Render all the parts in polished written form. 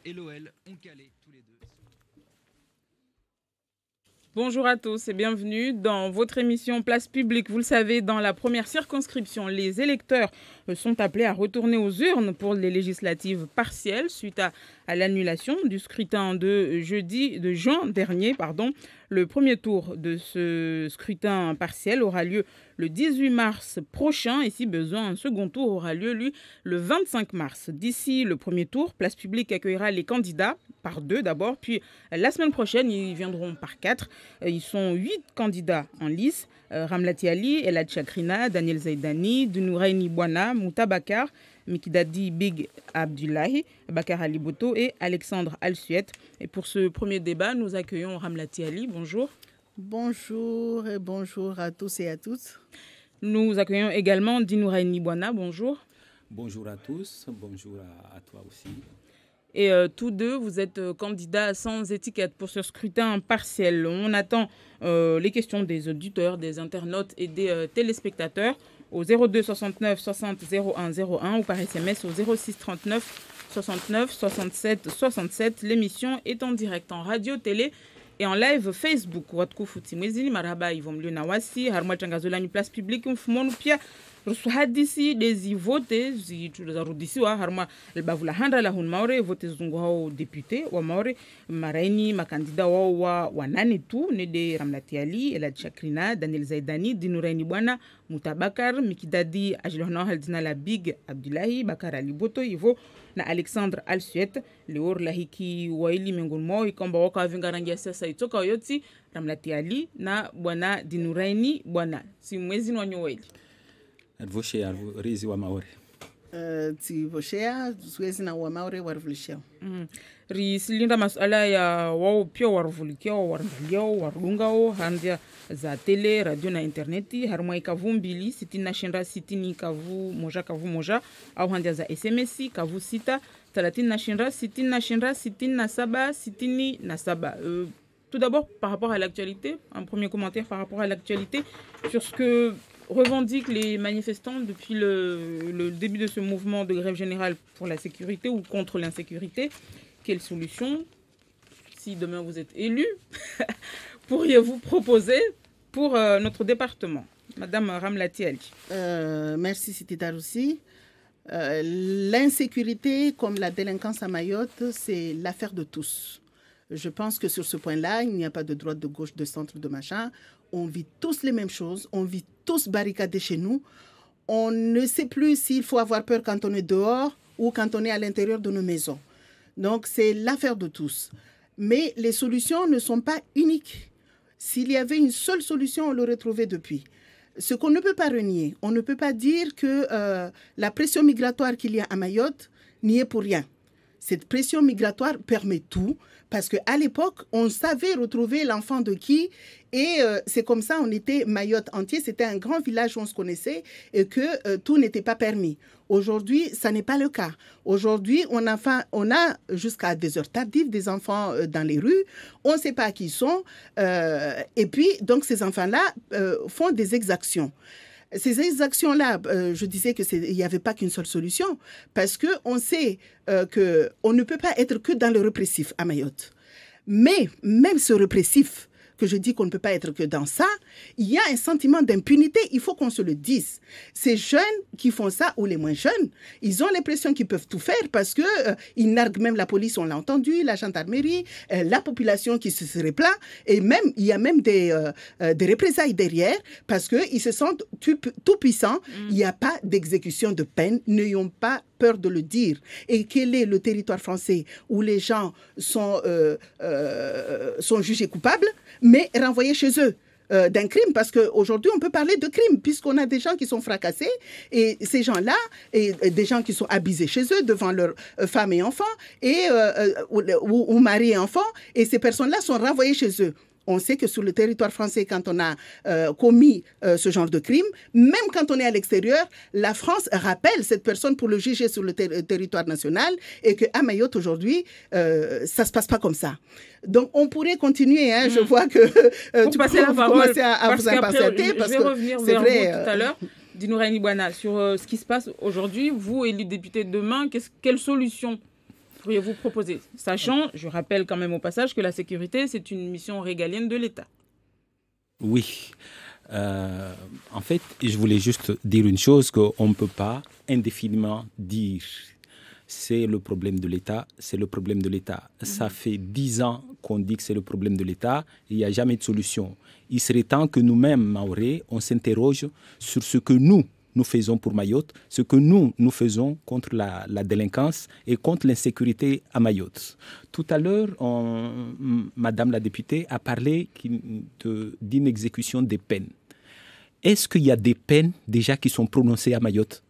et l'OL ont calé tous les deux. Bonjour à tous et bienvenue dans votre émission Place Publique. Vous le savez, dans la première circonscription, les électeurs sont appelés à retourner aux urnes pour les législatives partielles suite à l'annulation du scrutin de juin dernier. Le premier tour de ce scrutin partiel aura lieu le 18 mars prochain et si besoin, un second tour aura lieu, lui, le 25 mars. D'ici le premier tour, Place Publique accueillera les candidats par 2 d'abord, puis la semaine prochaine, ils viendront par 4. Ils sont 8 candidats en lice. Ramlati Ali, Elad Chakrina, Daniel Zaidani, Dunouraini Bouana, Mouta Bakar, Mikidadi Big Abdullahi, Bakar Ali Boto et Alexandre Al-Suet. Et pour ce premier débat, nous accueillons Ramlati Ali. Bonjour. Bonjour et bonjour à tous et à toutes. Nous accueillons également Dunouraini Bouana. Bonjour. Bonjour à tous, bonjour à toi aussi. Et tous deux, vous êtes candidats sans étiquette pour ce scrutin partiel. On attend les questions des auditeurs, des internautes et des téléspectateurs au 02 69 60 01 01 ou par SMS au 06 39 69 67 67. L'émission est en direct en radio, télé et en live Facebook. Watku Futimwezi, Maraba Ivomlio Nawasi, Harma Changazola, Place Publique, Mfumonu Pia. Hadisi dezi vote zituzarudisiwa harma albavula handa la hun maure vote zungu hao depute wa maure maraini makandida wao wa nane tu nede Ramlati Ali, Elad Chakrina, Daniel Zaidani, Dunouraini Bouana, Mouta Bakar, Mikidadi Ajlohna Haldina la Big Abdullahi, Bakar Ali Boto Ivo na Alexandre Al-Suet leor lahiki waili miongoni mwao ikomba waka vingarangia sasa itoka oyoti Ramlati Ali na Bwana Dunouraini Bouana si mwezi wanyo waili Voshea rizi wa maore. Ti voshea zuezi na wa maore warvulisha. Ri silinda masala ya wao pia warvulikia warvulia warunga handia za tele radio na interneti harma ikavu mbili sitini na shinda sitini kavu moja au handia za SMS kavu sita 30 na shinda sitini na saba sitini na saba. Tout d'abord par rapport à l'actualité, un premier commentaire par rapport à l'actualité sur ce que revendiquent les manifestants depuis le début de ce mouvement de grève générale pour la sécurité ou contre l'insécurité. Quelle solution, si demain vous êtes élu, pourriez-vous proposer pour notre département? Madame Ramlati Ali. Merci Siti Daroussi. L'insécurité comme la délinquance à Mayotte, c'est l'affaire de tous. Je pense que sur ce point-là, il n'y a pas de droite, de gauche, de centre, de machin. On vit tous les mêmes choses, on vit tous barricadés chez nous. On ne sait plus s'il faut avoir peur quand on est dehors ou quand on est à l'intérieur de nos maisons. Donc, c'est l'affaire de tous. Mais les solutions ne sont pas uniques. S'il y avait une seule solution, on l'aurait trouvée depuis. Ce qu'on ne peut pas renier, on ne peut pas dire que la pression migratoire qu'il y a à Mayotte n'y est pour rien. Cette pression migratoire permet tout, parce qu'à l'époque, on savait retrouver l'enfant de qui, et c'est comme ça, on était Mayotte entier, c'était un grand village où on se connaissait, et que tout n'était pas permis. Aujourd'hui, ça n'est pas le cas. Aujourd'hui, on a jusqu'à des heures tardives des enfants dans les rues, on ne sait pas qui ils sont, et puis, donc, ces enfants-là font des exactions. Ces exactions-là, je disais qu'il n'y avait pas qu'une seule solution, parce qu'on sait qu'on ne peut pas être que dans le répressif à Mayotte. Mais même ce répressif, que je dis qu'on ne peut pas être que dans ça, il y a un sentiment d'impunité, il faut qu'on se le dise. Ces jeunes qui font ça, ou les moins jeunes, ils ont l'impression qu'ils peuvent tout faire parce qu'ils narguent même la police, on l'a entendu, la gendarmerie, la population qui se réplaint, et même il y a même des représailles derrière parce qu'ils se sentent tout puissants. Il n'y a pas d'exécution de peine, n'ayons pas peur de le dire. Et quel est le territoire français où les gens sont jugés coupables, mais renvoyés chez eux d'un crime, parce qu'aujourd'hui, on peut parler de crime, puisqu'on a des gens qui sont fracassés, et ces gens-là, et des gens qui sont abusés chez eux, devant leurs femmes et enfants, ou mari et enfants, et ces personnes-là sont renvoyées chez eux. On sait que sur le territoire français, quand on a commis ce genre de crime, même quand on est à l'extérieur, la France rappelle cette personne pour le juger sur le territoire national, et qu'à Mayotte aujourd'hui, ça ne se passe pas comme ça. Donc on pourrait continuer, hein, je vois que tu commences à vous impatienter. Je vais revenir vers vous tout à l'heure. Dunouraini Bouana, sur ce qui se passe aujourd'hui, vous, élu député demain, quelle solution pourriez-vous proposer? Sachant, je rappelle quand même au passage que la sécurité, c'est une mission régalienne de l'État. Oui. En fait, je voulais juste dire une chose qu'on ne peut pas indéfiniment dire. C'est le problème de l'État, c'est le problème de l'État. Ça fait 10 ans qu'on dit que c'est le problème de l'État, il n'y a jamais de solution. Il serait temps que nous-mêmes, Mahorais, on s'interroge sur ce que nous faisons pour Mayotte, ce que nous faisons contre la délinquance et contre l'insécurité à Mayotte. Tout à l'heure, Madame la députée a parlé d'inexécution des peines. Est-ce qu'il y a des peines déjà qui sont prononcées à Mayotte?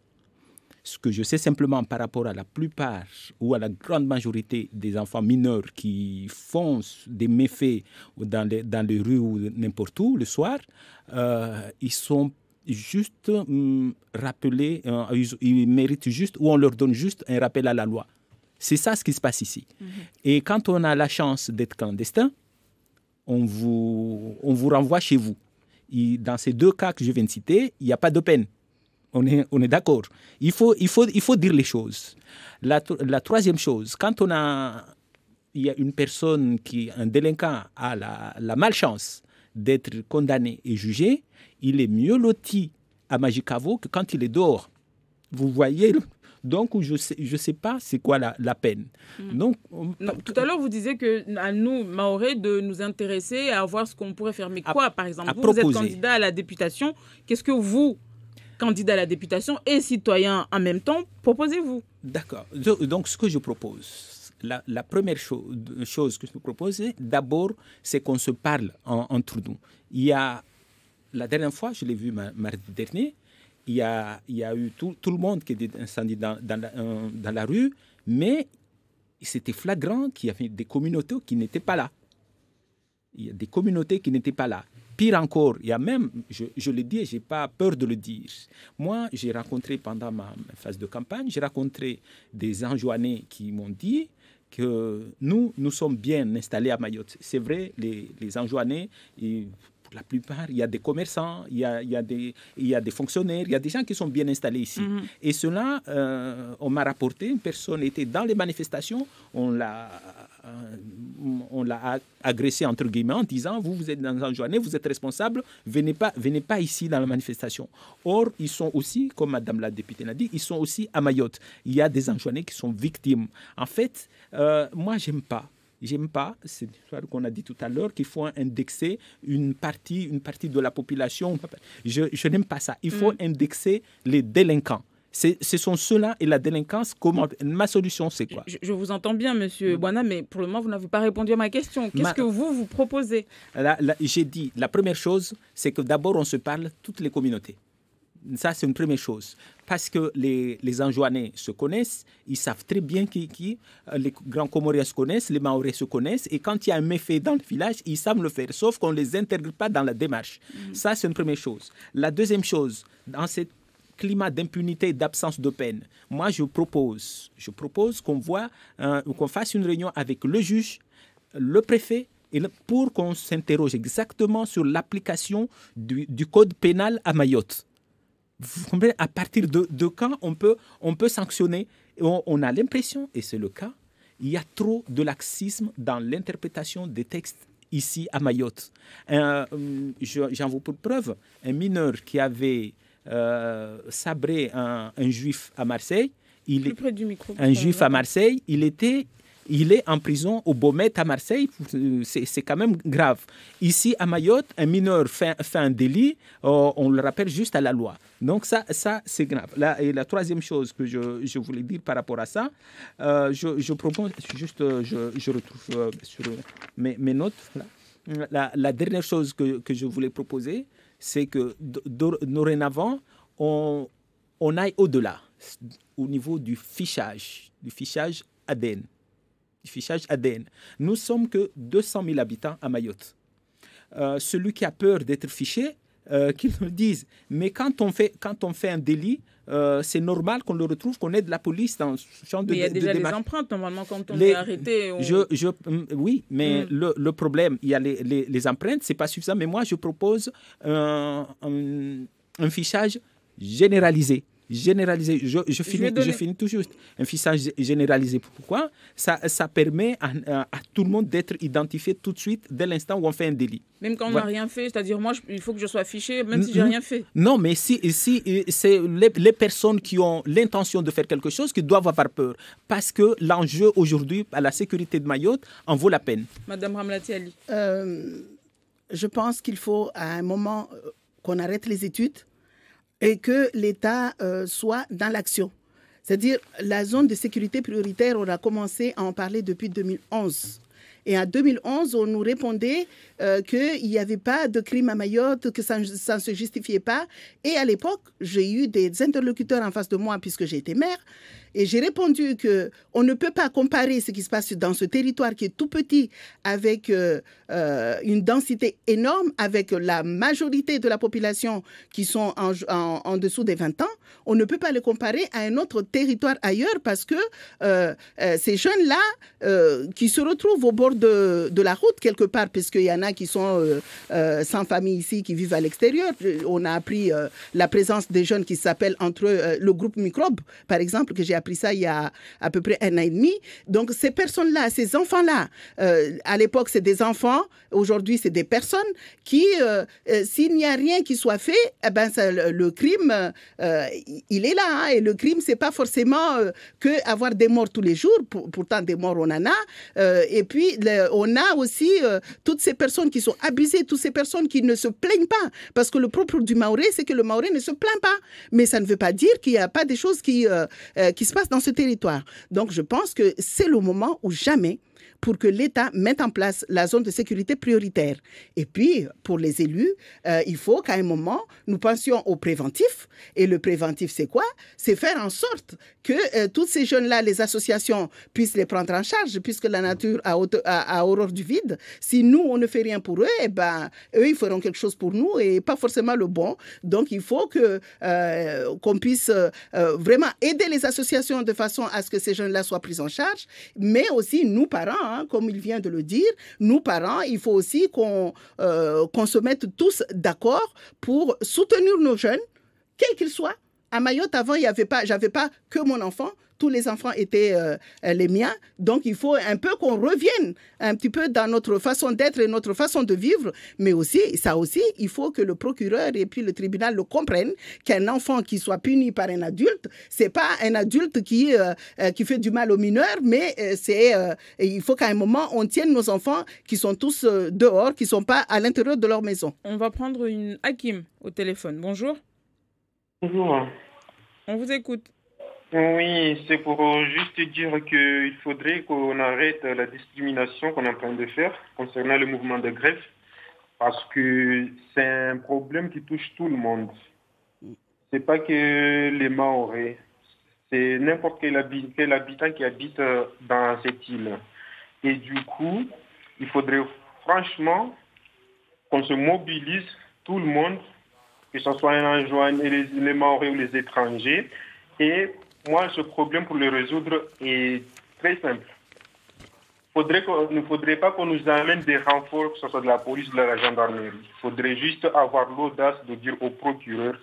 Ce que je sais simplement par rapport à la plupart ou à la grande majorité des enfants mineurs qui font des méfaits dans les rues ou n'importe où le soir, ils sont juste rappelés, ils méritent juste, ou on leur donne juste un rappel à la loi. C'est ça ce qui se passe ici. Et quand on a la chance d'être clandestin, on vous renvoie chez vous. Et dans ces deux cas que je viens de citer, il n'y a pas de peine. On est d'accord. Il faut dire les choses. La troisième chose, quand il y a une personne un délinquant a la malchance d'être condamné et jugé, il est mieux loti à Majicavo que quand il est dehors. Vous voyez? Donc, je sais pas c'est quoi la peine. Donc, tout à l'heure, vous disiez qu'à nous, Mahorais, de nous intéresser à voir ce qu'on pourrait faire. Mais quoi, par exemple? Vous êtes candidat à la députation. Qu'est-ce que vous, candidat à la députation et citoyen en même temps, proposez-vous? D'accord. Donc, ce que je propose, la première chose que je propose, d'abord, c'est qu'on se parle entre nous. La dernière fois, je l'ai vu mardi dernier, il y a eu tout le monde qui était descendu dans la rue, mais c'était flagrant qu'il y avait des communautés qui n'étaient pas là. Il y a des communautés qui n'étaient pas là. Pire encore, il y a même, je le dis et je n'ai pas peur de le dire. Moi, j'ai rencontré pendant ma phase de campagne, j'ai rencontré des Anjouanais qui m'ont dit que nous sommes bien installés à Mayotte. C'est vrai, les Anjouanais, pour la plupart, il y a des commerçants, il y a des fonctionnaires, il y a des gens qui sont bien installés ici. Et cela, on m'a rapporté, une personne était dans les manifestations, on l'a agressé entre guillemets en disant vous êtes dans un journée, vous êtes responsable, venez pas ici dans la manifestation. Or, ils sont aussi, comme Madame la députée l'a dit, ils sont aussi à Mayotte. Il y a des Anjouanais qui sont victimes. En fait, moi, j'aime pas, c'est l'histoire qu'on a dit tout à l'heure, qu'il faut indexer une partie de la population. Je n'aime pas ça. Il faut indexer les délinquants. Ce sont ceux-là et la délinquance. Ma solution, c'est quoi? Je vous entends bien, Monsieur Bouana, mais pour le moment, vous n'avez pas répondu à ma question. Qu'est-ce que vous proposez? J'ai dit, la première chose, c'est que d'abord, on se parle toutes les communautés. Ça, c'est une première chose. Parce que les Anjouanais se connaissent, ils savent très bien les grands Comoriens se connaissent, les Mahorais se connaissent, et quand il y a un méfait dans le village, ils savent le faire, sauf qu'on ne les intègre pas dans la démarche. Ça, c'est une première chose. La deuxième chose, dans ce climat d'impunité, d'absence de peine, moi, je propose qu'on fasse une réunion avec le juge, le préfet, pour qu'on s'interroge exactement sur l'application du code pénal à Mayotte. Vous comprenez, à partir de quand on peut sanctionner? On a l'impression, et c'est le cas, il y a trop de laxisme dans l'interprétation des textes ici à Mayotte. J'en veux pour preuve, un mineur qui avait sabré un juif à Marseille, un juif à Marseille, il est en prison au Beaumet à Marseille, c'est quand même grave. Ici, à Mayotte, un mineur fait un délit, on le rappelle juste à la loi. Donc ça c'est grave. Et la troisième chose que je voulais dire par rapport à ça, je propose, juste, je retrouve sur mes notes, là. La dernière chose que je voulais proposer, c'est que dorénavant, on aille au-delà, au niveau du fichage ADN. Du fichage ADN. Nous sommes que 200 000 habitants à Mayotte. Celui qui a peur d'être fiché, qu'il nous le dise. Mais quand on fait un délit, c'est normal qu'on le retrouve, qu'on aide la police dans ce genre de démarche. Il y a déjà les empreintes, normalement, quand on est arrêté. Oui, mais le problème, il y a les empreintes, ce n'est pas suffisant. Mais moi, je propose un fichage généralisé. généralisé. Je finis tout juste. Un fichage généralisé. Pourquoi? Ça permet à tout le monde d'être identifié tout de suite dès l'instant où on fait un délit. Même quand on n'a rien fait, c'est-à-dire moi, il faut que je sois fiché, même si j'ai rien fait. Non, mais si c'est les personnes qui ont l'intention de faire quelque chose qui doivent avoir peur. Parce que l'enjeu aujourd'hui à la sécurité de Mayotte en vaut la peine. Madame Ramlati Ali. Je pense qu'il faut à un moment qu'on arrête les études et que l'État soit dans l'action. C'est-à-dire, la zone de sécurité prioritaire, on a commencé à en parler depuis 2011. Et en 2011, on nous répondait qu'il n'y avait pas de crime à Mayotte, que ça ne se justifiait pas. Et à l'époque, j'ai eu des interlocuteurs en face de moi puisque j'ai été maire. Et j'ai répondu qu'on ne peut pas comparer ce qui se passe dans ce territoire qui est tout petit avec une densité énorme, avec la majorité de la population qui sont en dessous des 20 ans. On ne peut pas le comparer à un autre territoire ailleurs parce que ces jeunes-là qui se retrouvent au bord de la route quelque part, puisqu'il y en a qui sont sans famille ici, qui vivent à l'extérieur. On a appris la présence des jeunes qui s'appellent entre eux le groupe Microbe, par exemple, que j'ai appris ça il y a à peu près 1 an et demi. Donc, ces personnes-là, ces enfants-là, à l'époque, c'est des enfants. Aujourd'hui, c'est des personnes qui, s'il n'y a rien qui soit fait, eh ben, le crime, il est là. Hein, et le crime, c'est pas forcément que avoir des morts tous les jours. Pourtant, des morts, on en a. Et puis, on a aussi toutes ces personnes qui sont abusées, toutes ces personnes qui ne se plaignent pas. Parce que le propre du Maoré, c'est que le Maoré ne se plaint pas. Mais ça ne veut pas dire qu'il n'y a pas des choses qui se passent dans ce territoire. Donc, je pense que c'est le moment où jamais pour que l'État mette en place la zone de sécurité prioritaire. Et puis, pour les élus, il faut qu'à un moment, nous pensions au préventif. Et le préventif, c'est quoi? C'est faire en sorte que tous ces jeunes-là, les associations, puissent les prendre en charge, puisque la nature a horreur du vide. Si nous, on ne fait rien pour eux, eh ben, eux, ils feront quelque chose pour nous et pas forcément le bon. Donc, il faut qu'on puisse vraiment aider les associations de façon à ce que ces jeunes-là soient pris en charge, mais aussi nous, parents, comme il vient de le dire, nous, parents, il faut aussi qu'on se mette tous d'accord pour soutenir nos jeunes, quels qu'ils soient. À Mayotte, avant, j'avais pas que mon enfant. Tous les enfants étaient les miens. Donc, il faut un peu qu'on revienne un petit peu dans notre façon d'être et notre façon de vivre. Mais aussi, il faut que le procureur et puis le tribunal le comprennent qu'un enfant qui soit puni par un adulte, c'est pas un adulte qui fait du mal aux mineurs, mais il faut qu'à un moment, on tienne nos enfants qui sont tous dehors, qui sont pas à l'intérieur de leur maison. On va prendre une Hakim au téléphone. Bonjour. Bonjour. On vous écoute. Oui, c'est pour juste dire qu'il faudrait qu'on arrête la discrimination qu'on est en train de faire concernant le mouvement de grève, parce que c'est un problème qui touche tout le monde. C'est pas que les Mahorais, c'est n'importe quel habitant qui habite dans cette île. Et du coup, il faudrait franchement qu'on se mobilise, tout le monde, que ce soit les Mahorais ou les étrangers. Et moi, ce problème, pour le résoudre, est très simple. Il ne faudrait pas qu'on nous amène des renforts, que ce soit de la police ou de la gendarmerie. Il faudrait juste avoir l'audace de dire au procureur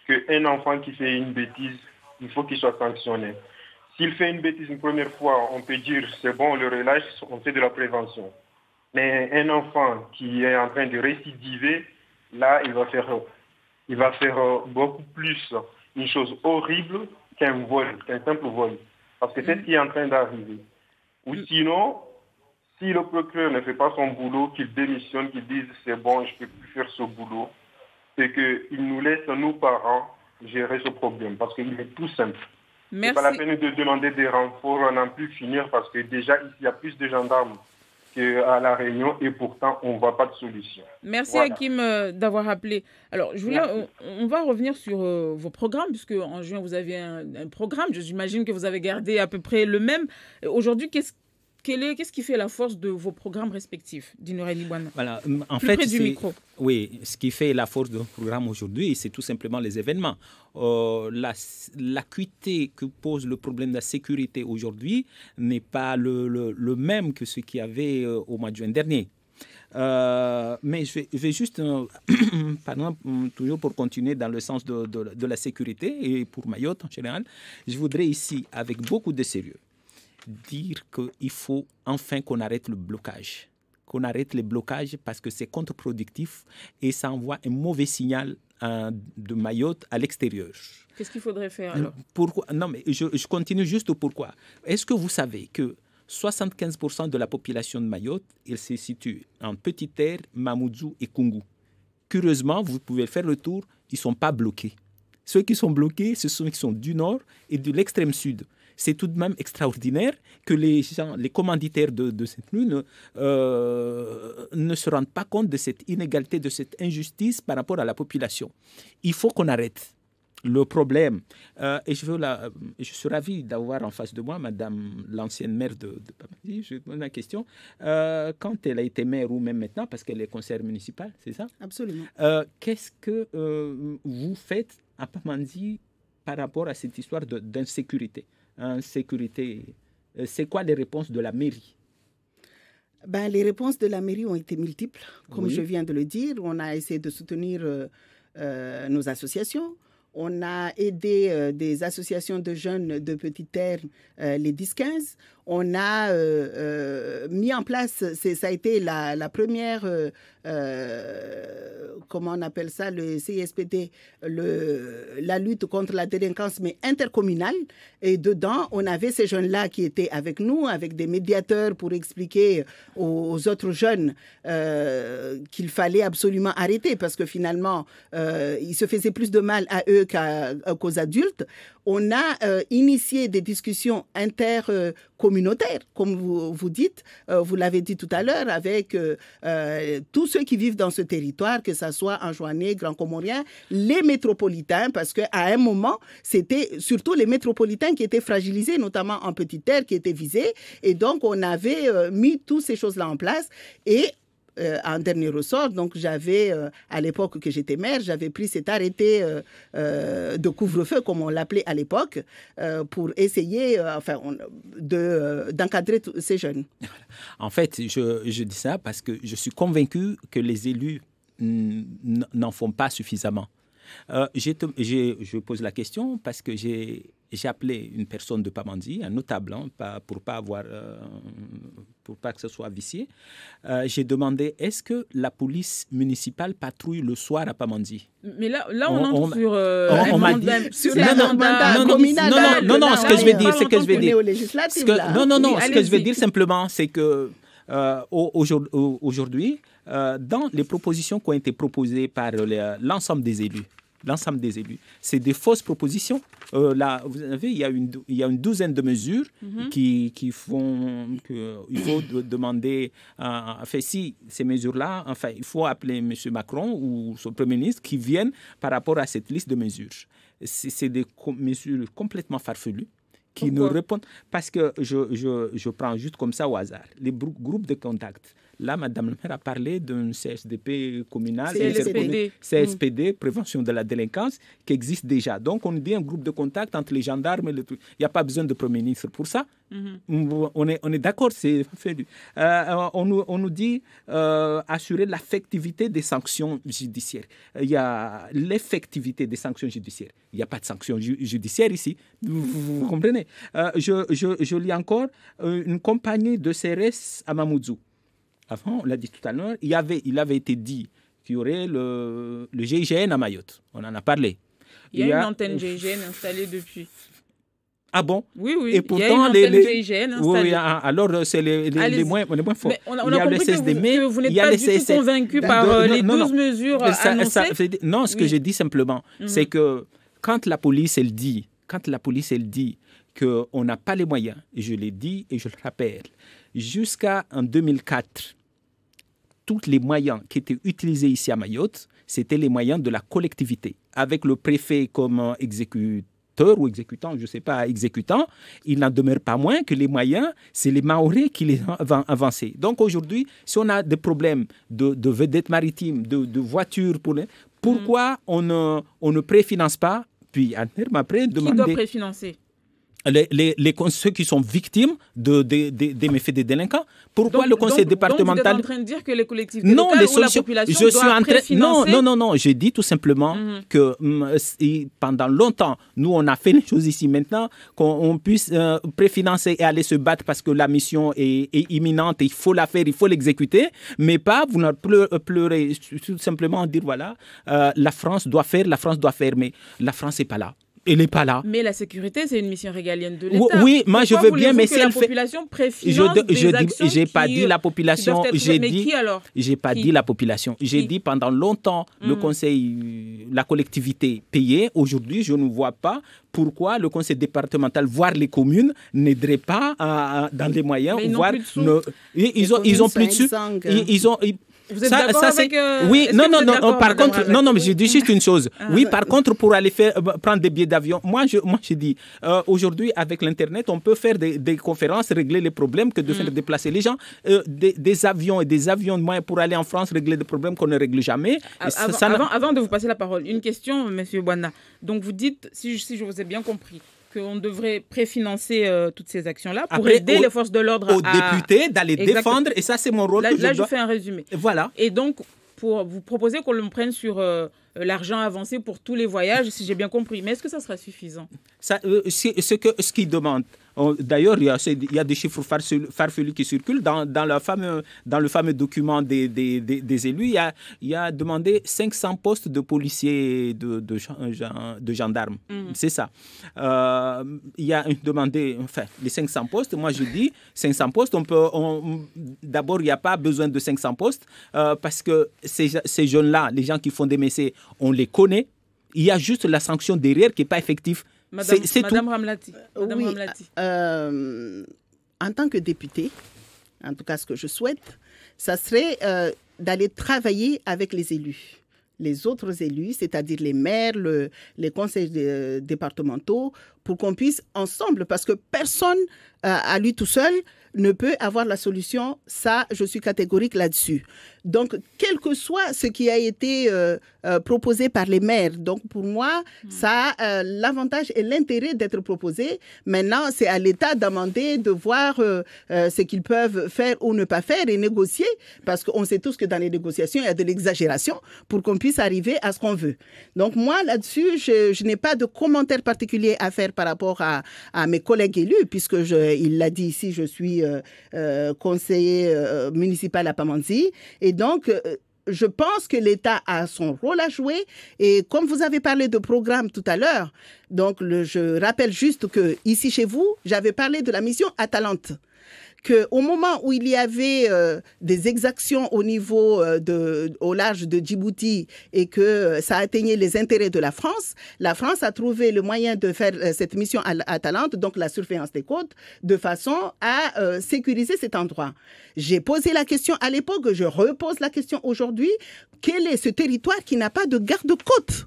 qu'un enfant qui fait une bêtise, il faut qu'il soit sanctionné. S'il fait une bêtise une première fois, on peut dire c'est bon, on le relâche, on fait de la prévention. Mais un enfant qui est en train de récidiver, là, il va faire beaucoup plus une chose horrible qu'un simple vol. Parce que c'est ce qui est en train d'arriver. Ou sinon, si le procureur ne fait pas son boulot, qu'il démissionne, qu'il dise c'est bon, je ne peux plus faire ce boulot, c'est qu'il nous laisse, nous parents, gérer ce problème. Parce qu'il est tout simple. Merci. C'est pas la peine de demander des renforts, on n'en plus finir, parce que déjà, ici, il y a plus de gendarmes qu'à La Réunion, et pourtant, on ne voit pas de solution. Merci, voilà. Hakim, d'avoir appelé. Alors, on va revenir sur vos programmes, puisque en juin, vous aviez un programme. J'imagine que vous avez gardé à peu près le même. Aujourd'hui, qu'est-ce qui fait la force de vos programmes respectifs, Dinora Libwana? Voilà, en Plus fait, près du micro. Oui, ce qui fait la force de nos programmes aujourd'hui, c'est tout simplement les événements. L'acuité que pose le problème de la sécurité aujourd'hui n'est pas le même que ce qu'il y avait au mois de juin dernier. Mais je vais juste, par exemple, toujours pour continuer dans le sens de la sécurité et pour Mayotte en général, je voudrais ici, avec beaucoup de sérieux, dire qu'il faut enfin qu'on arrête le blocage. Qu'on arrête les blocages parce que c'est contre-productif et ça envoie un mauvais signal de Mayotte à l'extérieur. Qu'est-ce qu'il faudrait faire alors? Pourquoi? Non, mais je continue juste pourquoi. Est-ce que vous savez que 75% de la population de Mayotte, elle se situe en Petite Terre, Mamoudzou et Koungou. Curieusement, vous pouvez faire le tour, ils ne sont pas bloqués. Ceux qui sont bloqués, ce sont ceux qui sont du nord et de l'extrême sud. C'est tout de même extraordinaire que les gens, les commanditaires de cette lune ne se rendent pas compte de cette inégalité, de cette injustice par rapport à la population. Il faut qu'on arrête. Le problème, et je suis ravi d'avoir en face de moi Madame l'ancienne maire de Pamandzi. Je pose la question, quand elle a été maire ou même maintenant, parce qu'elle est conseillère municipale, c'est ça? Absolument. Qu'est-ce que vous faites à Pamandzi par rapport à cette histoire d'insécurité? C'est quoi les réponses de la mairie? Les réponses de la mairie ont été multiples, comme oui. je viens de le dire. On a essayé de soutenir nos associations. On a aidé des associations de jeunes de Petite Terre, les 10-15. On a mis en place, ça a été la première, comment on appelle ça, le CISPD, la lutte contre la délinquance, mais intercommunale. Et dedans, on avait ces jeunes-là qui étaient avec nous, avec des médiateurs pour expliquer aux autres jeunes qu'il fallait absolument arrêter parce que finalement, ils se faisaient plus de mal à eux qu'aux adultes. On a initié des discussions intercommunautaires, comme vous dites, vous l'avez dit tout à l'heure, avec tous ceux qui vivent dans ce territoire, que ce soit Anjouanais, Grand Comorien, les métropolitains, parce qu'à un moment, c'était surtout les métropolitains qui étaient fragilisés, notamment en Petite Terre, qui étaient visés. Et donc, on avait mis toutes ces choses-là en place. Et en dernier ressort, donc j'avais, à l'époque que j'étais maire, j'avais pris cet arrêté de couvre-feu, comme on l'appelait à l'époque, pour essayer d'encadrer ces jeunes. En fait, je dis ça parce que je suis convaincu que les élus n'en font pas suffisamment. Je pose la question parce que j'ai appelé une personne de Pamandzi, un notable, pour pas que ce soit vicié. J'ai demandé, est-ce que la police municipale patrouille le soir à Pamandzi? Mais là, on entre sur on m'a dit non, ce que je vais dire, c'est que je vais dire. Ce que je vais dire simplement, c'est que aujourd'hui, dans les propositions qui ont été proposées par l'ensemble des élus, c'est des fausses propositions. Là, vous savez, il y a une douzaine de mesures qui font qu'il faut demander. Si ces mesures-là, il faut appeler M. Macron ou son Premier ministre qui viennent par rapport à cette liste de mesures. C'est des mesures complètement farfelues qui ne répondent. Parce que je prends juste comme ça au hasard les groupes de contact. Là, Madame la maire a parlé d'un CSDP communal, CSPD, prévention de la délinquance, qui existe déjà. Donc, on dit un groupe de contact entre les gendarmes et le truc. Il n'y a pas besoin de Premier ministre pour ça. On est d'accord, c'est fait. On nous dit assurer l'affectivité des sanctions judiciaires. Il y a l'effectivité des sanctions judiciaires. Il n'y a pas de sanctions judiciaires ici. Vous comprenez? Je lis encore une compagnie de CRS à Mamoudzou. Avant, on l'a dit tout à l'heure, il avait été dit qu'il y aurait le GIGN à Mayotte. On en a parlé. Il y a une antenne GIGN installée depuis. Ah bon? Oui. Et pourtant, il y a une antenne GIGN installée. Oui, alors c'est les moins forts. Mais on a compris que vous n'êtes pas du tout convaincu par les 12 mesures annoncées. Non, ce que j'ai dit simplement, c'est que quand la police, elle dit qu'on n'a pas les moyens, et je l'ai dit et je le rappelle, jusqu'en 2004, tous les moyens qui étaient utilisés ici à Mayotte, c'était les moyens de la collectivité. Avec le préfet comme exécuteur ou exécutant, je ne sais pas, exécutant, il n'en demeure pas moins que les moyens, c'est les Mahorais qui les ont avancés. Donc aujourd'hui, si on a des problèmes de vedettes maritimes, de voitures, pourquoi on ne préfinance pas, puis un terme après, demander... Qui doit préfinancer? ceux qui sont victimes des méfaits des délinquants. Pourquoi le conseil départemental... Donc, vous êtes en train de dire que les collectivités locales ou la population doivent préfinancer... Non, je dis tout simplement que pendant longtemps, nous, on a fait les choses ici maintenant, qu'on puisse préfinancer et aller se battre parce que la mission est imminente et il faut la faire, il faut l'exécuter, mais pas vous pleurer, tout simplement dire, voilà, la France doit faire, mais la France n'est pas là. Elle n'est pas là. Mais la sécurité, c'est une mission régalienne de l'État. Oui, moi je veux bien, mais si la population préfinance des actions j'ai pas dit la population, j'ai pas dit la population. J'ai dit pendant longtemps le conseil, la collectivité payait. Aujourd'hui, je ne vois pas pourquoi le conseil départemental, voire les communes, n'aideraient pas dans les moyens, voire ils ont plus de sous. Vous êtes d'accord avec... Oui, non, par contre, non, mais je dis juste une chose. Oui, par contre, pour aller prendre des billets d'avion, moi, je dis, aujourd'hui, avec l'Internet, on peut faire des conférences, régler les problèmes que de faire déplacer les gens. Des avions et des avions de moyens pour aller en France, régler des problèmes qu'on ne règle jamais. Avant de vous passer la parole, une question, M. Bouana. Donc, vous dites, si je vous ai bien compris, qu'on devrait préfinancer toutes ces actions-là pour aider les forces de l'ordre aux députés d'aller défendre, et ça c'est mon rôle. Là, je fais un résumé. Voilà. Et donc, pour vous proposer qu'on le prenne sur l'argent avancé pour tous les voyages, si j'ai bien compris. Mais est-ce que ça sera suffisant? Ce qu'ils demandent. D'ailleurs, il y a des chiffres farfelus qui circulent. Dans le fameux document des élus, il y a demandé 500 postes de policiers, de gendarmes. C'est ça. Il y a demandé, les 500 postes. Moi, je dis 500 postes. D'abord, il n'y a pas besoin de 500 postes parce que ces jeunes-là, les gens qui font des méfaits, on les connaît. Il y a juste la sanction derrière qui n'est pas effective. Madame Ramlati. En tant que députée, en tout cas ce que je souhaite, ça serait d'aller travailler avec les élus. Les autres élus, c'est-à-dire les maires, les conseils départementaux, pour qu'on puisse ensemble, parce que personne à lui tout seul ne peut avoir la solution. Ça, je suis catégorique là-dessus. Donc, quel que soit ce qui a été proposé par les maires, donc pour moi, ça a l'avantage et l'intérêt d'être proposé. Maintenant, c'est à l'État d'amender, de voir ce qu'ils peuvent faire ou ne pas faire et négocier, parce qu'on sait tous que dans les négociations, il y a de l'exagération pour qu'on puisse arriver à ce qu'on veut. Donc, moi, là-dessus, je n'ai pas de commentaire particulier à faire par rapport à mes collègues élus, puisque il l'a dit ici, je suis conseiller municipal à Pamandzi. Et donc, je pense que l'État a son rôle à jouer. Et comme vous avez parlé de programme tout à l'heure, donc je rappelle juste que ici chez vous, j'avais parlé de la mission Atalante. Qu'au moment où il y avait des exactions au niveau au large de Djibouti et que ça atteignait les intérêts de la France a trouvé le moyen de faire cette mission Atalante, donc la surveillance des côtes, de façon à sécuriser cet endroit. J'ai posé la question à l'époque, je repose la question aujourd'hui, quel est ce territoire qui n'a pas de garde-côte?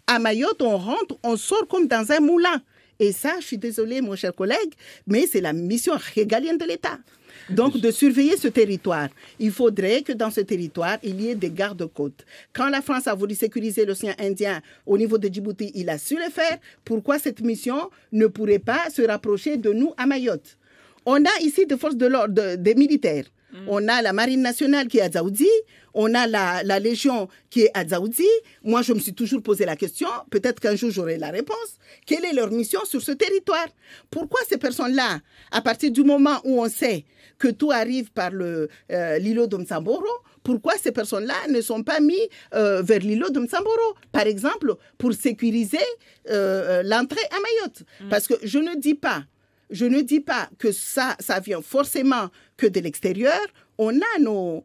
À Mayotte, on rentre, on sort comme dans un moulin. Et ça, je suis désolée, mon cher collègue, mais c'est la mission régalienne de l'État. Donc, de surveiller ce territoire. Il faudrait que dans ce territoire, il y ait des gardes-côtes. Quand la France a voulu sécuriser l'océan Indien au niveau de Djibouti, il a su le faire. Pourquoi cette mission ne pourrait pas se rapprocher de nous à Mayotte? On a ici des forces de l'ordre, des militaires. On a la Marine nationale qui est à Dzaoudzi, on a la Légion qui est à Dzaoudzi. Moi, je me suis toujours posé la question, peut-être qu'un jour j'aurai la réponse. Quelle est leur mission sur ce territoire? Pourquoi ces personnes-là, à partir du moment où on sait que tout arrive par l'îlot de Msamboro, pourquoi ces personnes-là ne sont pas mises vers l'îlot de Msamboro, par exemple, pour sécuriser l'entrée à Mayotte? Parce que je ne dis pas que ça vient forcément que de l'extérieur. On a nos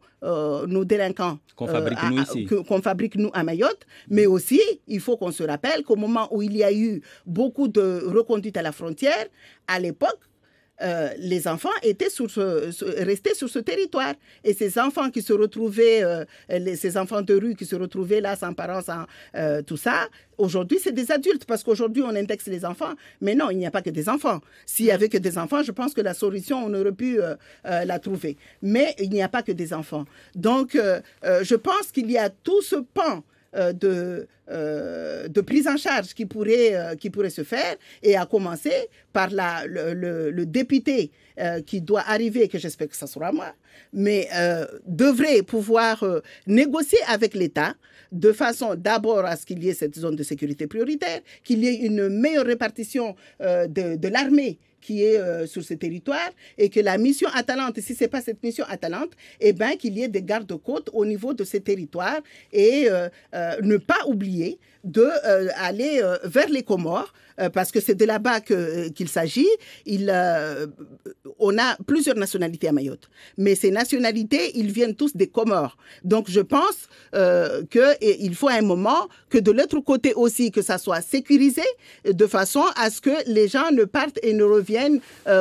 délinquants qu'on fabrique nous ici. Qu'on fabrique nous à Mayotte, mais aussi, il faut qu'on se rappelle qu'au moment où il y a eu beaucoup de reconduites à la frontière, à l'époque, les enfants étaient restés sur ce territoire. Et ces enfants qui se retrouvaient, ces enfants de rue qui se retrouvaient là sans parents, sans tout ça, aujourd'hui, c'est des adultes. Parce qu'aujourd'hui, on indexe les enfants. Mais non, il n'y a pas que des enfants. S'il n'y avait que des enfants, je pense que la solution, on aurait pu la trouver. Mais il n'y a pas que des enfants. Donc, je pense qu'il y a tout ce pan de prise en charge qui pourrait se faire, et à commencer par le député qui doit arriver, que j'espère que ça sera moi, mais devrait pouvoir négocier avec l'État de façon d'abord à ce qu'il y ait cette zone de sécurité prioritaire, qu'il y ait une meilleure répartition de l'armée qui est sur ce territoire, et que la mission Atalante, si ce n'est pas cette mission Atalante, eh ben, qu'il y ait des gardes-côtes au niveau de ces territoires, et ne pas oublier d'aller vers les Comores, parce que c'est de là-bas qu'il s'agit. On a plusieurs nationalités à Mayotte, mais ces nationalités, ils viennent tous des Comores. Donc je pense qu'il faut à un moment que de l'autre côté aussi, que ça soit sécurisé, de façon à ce que les gens ne partent et ne reviennent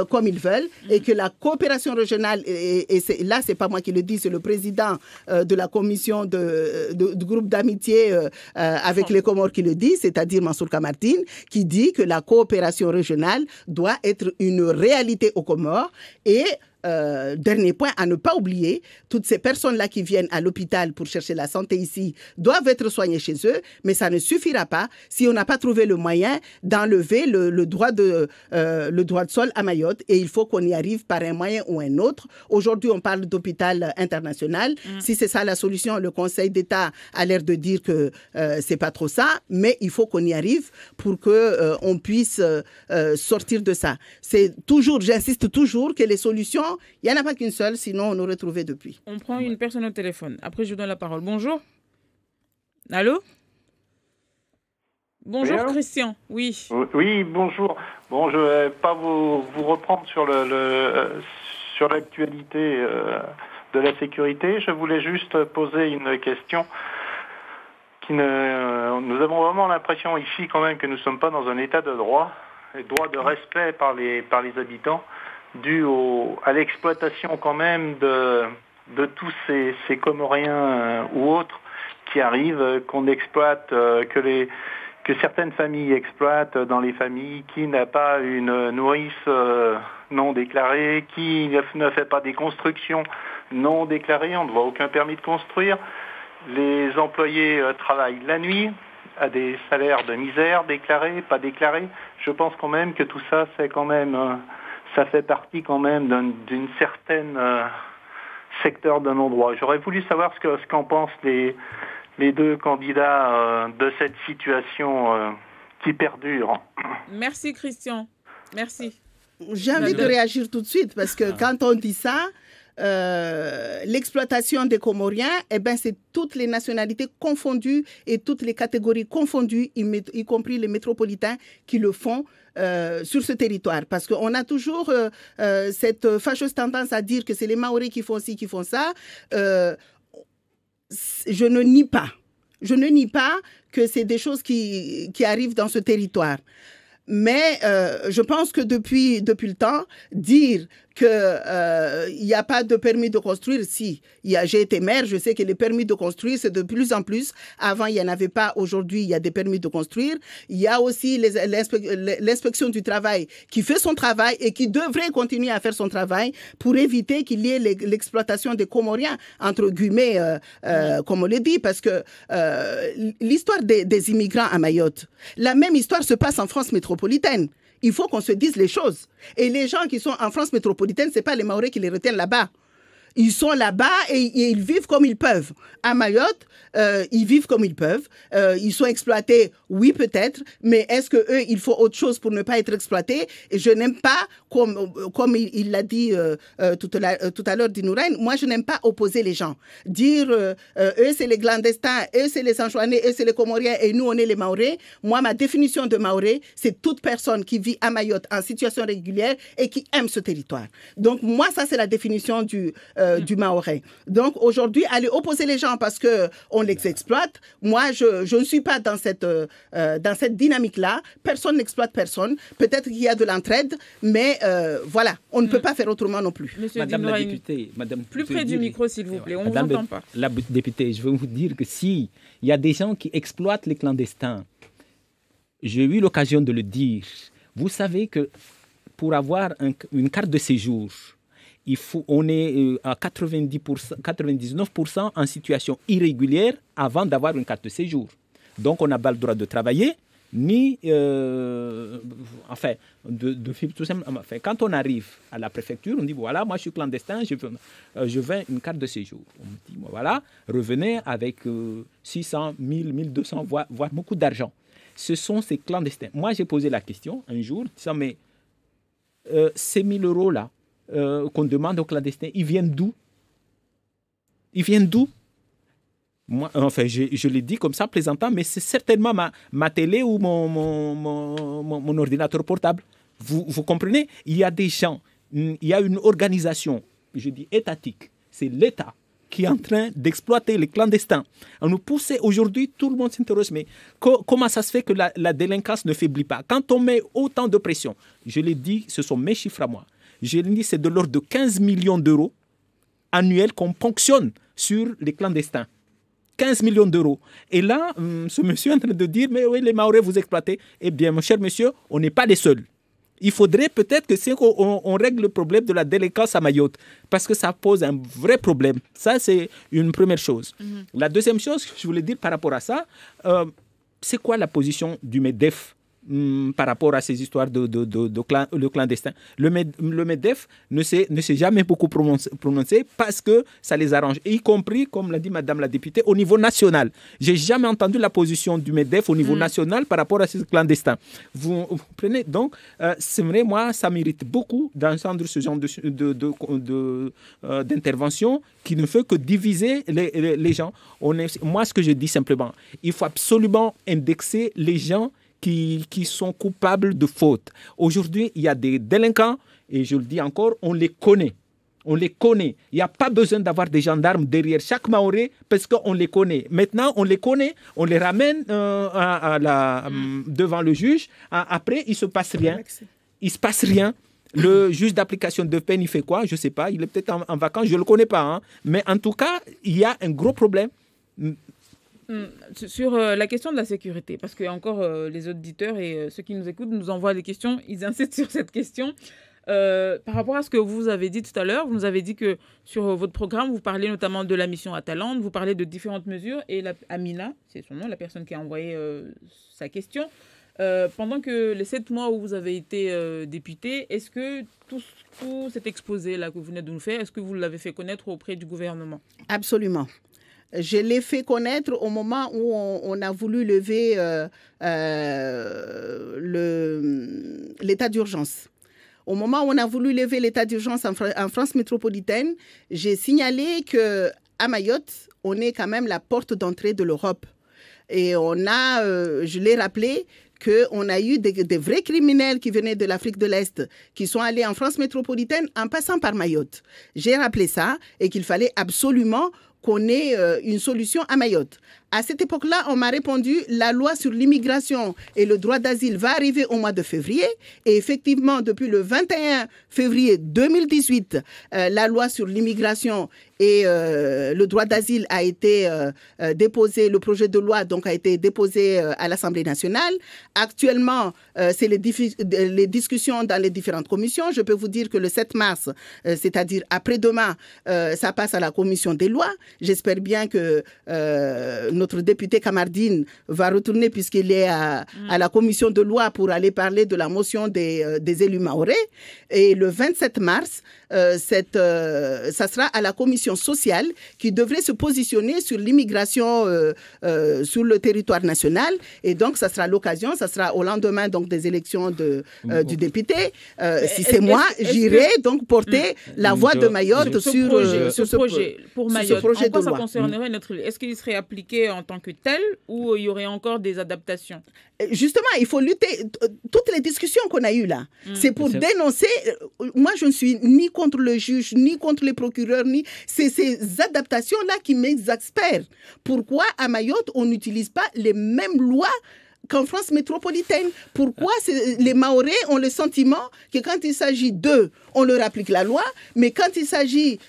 comme ils veulent, et que la coopération régionale, et là c'est pas moi qui le dis, c'est le président de la commission du groupe d'amitié avec les Comores qui le dit, c'est-à-dire Mansour Kamartine, qui dit que la coopération régionale doit être une réalité aux Comores. Et dernier point, à ne pas oublier, toutes ces personnes-là qui viennent à l'hôpital pour chercher la santé ici doivent être soignées chez eux, mais ça ne suffira pas si on n'a pas trouvé le moyen d'enlever le droit de sol à Mayotte, et il faut qu'on y arrive par un moyen ou un autre. Aujourd'hui, on parle d'hôpital international. Si c'est ça la solution, le Conseil d'État a l'air de dire que c'est pas trop ça, mais il faut qu'on y arrive pour que on puisse sortir de ça. J'insiste toujours que les solutions, il n'y en a pas qu'une seule, sinon on aurait trouvé depuis. On prend une personne au téléphone. Après, je vous donne la parole. Bonjour. Allô? Bonjour, oui, Christian. Oui. Oui, bonjour. Bon, je ne vais pas vous reprendre sur sur l'actualité de la sécurité. Je voulais juste poser une question. Nous avons vraiment l'impression ici quand même que nous ne sommes pas dans un état de droit, et droit de respect par les habitants, dû à l'exploitation quand même de tous ces Comoriens ou autres qui arrivent, qu'on exploite, que certaines familles exploitent dans les familles, qui n'a pas une nourrice non déclarée, qui ne fait pas des constructions non déclarées, on ne voit aucun permis de construire. Les employés travaillent la nuit à des salaires de misère, déclarés, pas déclarés. Je pense quand même que tout ça, c'est quand même... ça fait partie quand même d'une certaine secteur de non-droit. J'aurais voulu savoir ce qu'en pensent les deux candidats de cette situation qui perdure. Merci Christian. Merci. J'ai envie de réagir tout de suite, parce que quand on dit ça, l'exploitation des Comoriens, eh ben, c'est toutes les nationalités confondues et toutes les catégories confondues, y compris les métropolitains qui le font sur ce territoire. Parce qu'on a toujours cette fâcheuse tendance à dire que c'est les Maoris qui font ci, qui font ça. Je ne nie pas. Je ne nie pas que c'est des choses qui arrivent dans ce territoire. Mais je pense que depuis le temps, dire qu'il n'y a pas de permis de construire, si. J'ai été maire, je sais que les permis de construire, c'est de plus en plus. Avant, il n'y en avait pas. Aujourd'hui, il y a des permis de construire. Il y a aussi l'inspection du travail qui fait son travail et qui devrait continuer à faire son travail pour éviter qu'il y ait l'exploitation des Comoriens, entre guillemets, comme on le dit, parce que l'histoire des immigrants à Mayotte, la même histoire se passe en France métropolitaine. Il faut qu'on se dise les choses. Et les gens qui sont en France métropolitaine, ce n'est pas les Maoris qui les retiennent là-bas. Ils sont là-bas et ils vivent comme ils peuvent. À Mayotte, ils vivent comme ils peuvent. Ils sont exploités, oui peut-être, mais est-ce qu'eux, il faut autre chose pour ne pas être exploités? Et je n'aime pas, comme il l'a dit tout à l'heure Dinouraine, moi je n'aime pas opposer les gens. Dire eux c'est les clandestins, eux c'est les Sanchouanais, eux c'est les Comoriens et nous on est les Maoris. Moi ma définition de Maoré, c'est toute personne qui vit à Mayotte en situation régulière et qui aime ce territoire. Donc moi ça c'est la définition du Maoré. Donc aujourd'hui, aller opposer les gens parce qu'on les exploite, moi je ne suis pas dans cette dynamique-là. Personne n'exploite personne. Peut-être qu'il y a de l'entraide, mais voilà, on ne peut pas faire autrement non plus. Monsieur Madame la députée, plus près du micro s'il vous plaît, on ne vous entend pas. La députée, je veux vous dire que si il y a des gens qui exploitent les clandestins, j'ai eu l'occasion de le dire, vous savez que pour avoir une carte de séjour, On est à 99% en situation irrégulière avant d'avoir une carte de séjour. Donc, on n'a pas le droit de travailler, ni de vivre tout simplement. Enfin, quand on arrive à la préfecture, on dit voilà, moi je suis clandestin, je veux une carte de séjour. On me dit voilà, revenez avec 600, 1000, 1200, voire beaucoup d'argent. Ce sont ces clandestins. Moi, j'ai posé la question un jour, disant mais ces 1000 € là qu'on demande aux clandestins, ils viennent d'où? Ils viennent d'où? Moi, enfin, je l'ai dit comme ça, plaisantant, mais c'est certainement ma télé ou mon ordinateur portable. Vous comprenez? Il y a des gens, il y a une organisation, je dis étatique, c'est l'État qui est en train d'exploiter les clandestins. On nous pousse aujourd'hui, tout le monde s'interroge, mais comment ça se fait que la délinquance ne faiblit pas? Quand on met autant de pression, je l'ai dit, ce sont mes chiffres à moi, je l'ai dit, c'est de l'ordre de 15 millions d'euros annuels qu'on ponctionne sur les clandestins. 15 millions d'euros. Et là, ce monsieur est en train de dire, mais oui, les Mahorais, vous exploitez. Eh bien, mon cher monsieur, on n'est pas les seuls. Il faudrait peut-être qu'on règle le problème de la délinquance à Mayotte, parce que ça pose un vrai problème. Ça, c'est une première chose. La deuxième chose que je voulais dire par rapport à ça, c'est quoi la position du MEDEF par rapport à ces histoires de clandestins? Le MEDEF ne s'est jamais beaucoup prononcé parce que ça les arrange, y compris, comme l'a dit Madame la députée, au niveau national. Je n'ai jamais entendu la position du MEDEF au niveau national par rapport à ces clandestins. Vous prenez donc, c'est vrai, moi, ça mérite beaucoup d'entendre ce genre d'intervention qui ne fait que diviser les gens. Moi, ce que je dis simplement, il faut absolument indexer les gens qui sont coupables de fautes. Aujourd'hui, il y a des délinquants, et je le dis encore, on les connaît. On les connaît. Il n'y a pas besoin d'avoir des gendarmes derrière chaque Mahorais parce qu'on les connaît. Maintenant, on les connaît, on les ramène devant le juge. Après, il ne se passe rien. Il ne se passe rien. Le juge d'application de peine, il fait quoi? Je ne sais pas. Il est peut-être en vacances, je ne le connais pas. Hein. Mais en tout cas, il y a un gros problème. Sur la question de la sécurité, parce que encore les auditeurs et ceux qui nous écoutent nous envoient des questions, ils insistent sur cette question. Par rapport à ce que vous avez dit tout à l'heure, vous nous avez dit que sur votre programme, vous parlez notamment de la mission Atalante, vous parlez de différentes mesures, et Amina, c'est son nom, la personne qui a envoyé sa question, pendant que les 7 mois où vous avez été député, est-ce que tout cet exposé-là que vous venez de nous faire, est-ce que vous l'avez fait connaître auprès du gouvernement? Absolument. Je l'ai fait connaître au moment où on a voulu lever l'état d'urgence. Au moment où on a voulu lever l'état d'urgence en France métropolitaine, j'ai signalé qu'à Mayotte, on est quand même la porte d'entrée de l'Europe. Et je l'ai rappelé, qu'on a eu des vrais criminels qui venaient de l'Afrique de l'Est, qui sont allés en France métropolitaine en passant par Mayotte. J'ai rappelé ça et qu'il fallait absolument qu'on ait une solution à Mayotte. À cette époque-là, on m'a répondu, la loi sur l'immigration et le droit d'asile va arriver au mois de février. Et effectivement, depuis le 21 février 2018, la loi sur l'immigration et le droit d'asile a été déposé, le projet de loi donc a été déposé à l'Assemblée nationale. Actuellement, c'est les discussions dans les différentes commissions. Je peux vous dire que le 7 mars, c'est-à-dire après-demain, ça passe à la commission des lois. J'espère bien que notre député Kamardine va retourner puisqu'il est à la commission de loi pour aller parler de la motion des élus mahorais. Et le 27 mars, ça sera à la commission sociale qui devrait se positionner sur l'immigration sur le territoire national. Et donc, ça sera l'occasion, ça sera au lendemain donc, des élections du député. Si c'est moi, j'irai donc porter la voix de Mayotte sur ce projet. Pour Mayotte, en quoi ça concernerait notre... Est-ce qu'il serait appliqué en tant que tel ou il y aurait encore des adaptations? Justement, il faut lutter. Toutes les discussions qu'on a eues là, c'est pour dénoncer. Moi, je ne suis ni contre le juge, ni contre les procureurs, ni... C'est ces adaptations-là qui m'exaspèrent. Pourquoi à Mayotte, on n'utilise pas les mêmes lois qu'en France métropolitaine? Pourquoi les Mahorais ont le sentiment que quand il s'agit d'eux, on leur applique la loi, mais quand il s'agit,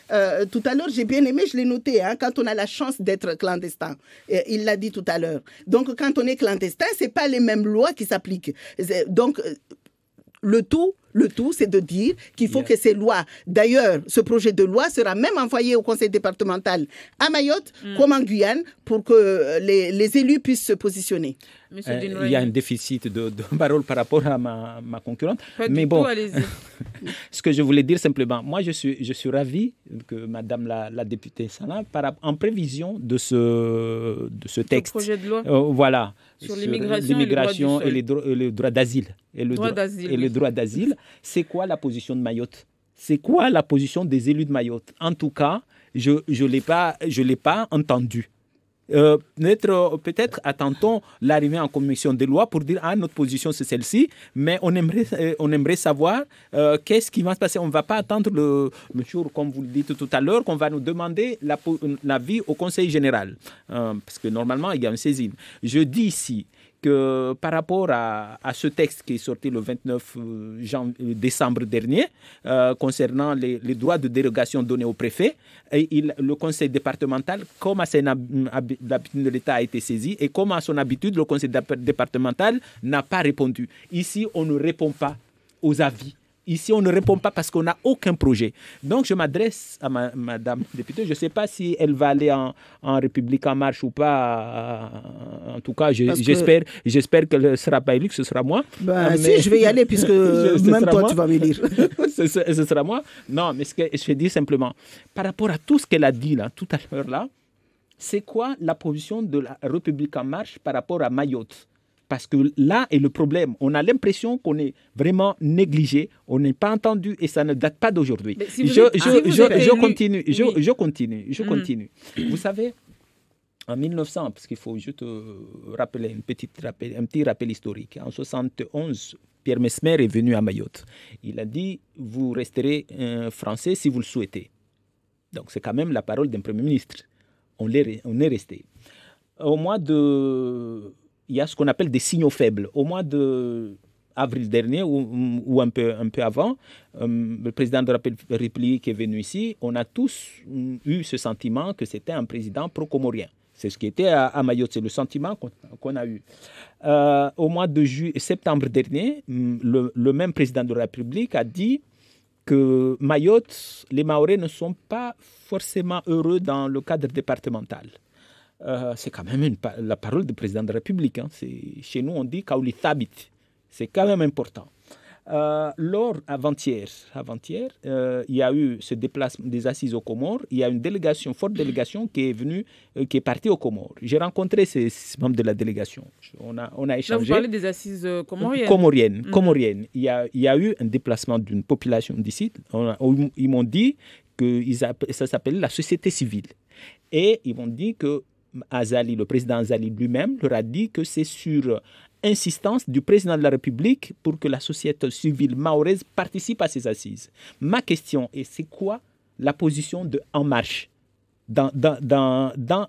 tout à l'heure, j'ai bien aimé, je l'ai noté, quand on a la chance d'être clandestin, il l'a dit tout à l'heure. Donc, quand on est clandestin, ce n'est pas les mêmes lois qui s'appliquent. Donc, le tout, c'est de dire qu'il faut que ces lois, d'ailleurs, ce projet de loi sera même envoyé au conseil départemental à Mayotte, comme en Guyane, pour que les élus puissent se positionner. Il y a un déficit de parole par rapport à ma concurrente. Mais bon, allez-y. Ce que je voulais dire simplement, moi je suis ravi que Madame la députée Sana, en prévision de ce texte, projet de loi voilà, sur l'immigration et le droit d'asile. Et le droit d'asile, c'est quoi la position de Mayotte? C'est quoi la position des élus de Mayotte? En tout cas, je ne l'ai pas entendu. Peut-être attendons l'arrivée en commission des lois pour dire notre position c'est celle-ci, mais on aimerait savoir qu'est-ce qui va se passer. On ne va pas attendre le jour, comme vous le dites tout à l'heure, qu'on va nous demander l'avis au Conseil général, parce que normalement il y a une saisine. Je dis ici que par rapport à ce texte qui est sorti le 29 décembre dernier, concernant les droits de dérogation donnés au préfet, le conseil départemental, comme à l'habitude de l'État a été saisi, et comme à son habitude, le conseil départemental n'a pas répondu. Ici, on ne répond pas aux avis. Ici, on ne répond pas parce qu'on n'a aucun projet. Donc, je m'adresse à Madame députée. Je ne sais pas si elle va aller en République en marche ou pas. En tout cas, j'espère qu'elle ne sera pas élue, que ce sera moi. Si, je vais y aller puisque même toi, tu vas m'élire. ce sera moi. Non, mais ce que je vais dire simplement, par rapport à tout ce qu'elle a dit là, tout à l'heure là, c'est quoi la position de la République en marche par rapport à Mayotte? Parce que là est le problème. On a l'impression qu'on est vraiment négligé, on n'est pas entendu et ça ne date pas d'aujourd'hui. Je continue. Vous savez, en 1900, parce qu'il faut juste rappeler un petit rappel historique. En 1971, Pierre Messmer est venu à Mayotte. Il a dit « Vous resterez français si vous le souhaitez ». Donc c'est quand même la parole d'un Premier ministre. On est resté. Il y a ce qu'on appelle des signaux faibles. Au mois d'avril dernier ou un peu avant, le président de la République est venu ici. On a tous eu ce sentiment que c'était un président pro-comorien. C'est ce qui était à Mayotte, c'est le sentiment qu'on a eu. Au mois de septembre dernier, le même président de la République a dit que Mayotte, les Mahorais ne sont pas forcément heureux dans le cadre départemental. C'est quand même la parole du président de la République. Hein. Chez nous, on dit Kaouli Thabit. C'est quand même important. Avant-hier, il y a eu ce déplacement des assises aux Comores. Il y a une forte délégation qui est partie aux Comores. J'ai rencontré ces membres de la délégation. On a échangé. Là, vous parlez des assises comoriennes. Comoriennes. Il y a eu un déplacement d'une population d'ici. Ils m'ont dit que ça s'appelait la société civile. Et ils m'ont dit que Azali, le président Azali lui-même, leur a dit que c'est sur insistance du président de la République pour que la société civile mahoraise participe à ces assises. Ma question est, c'est quoi la position de En Marche dans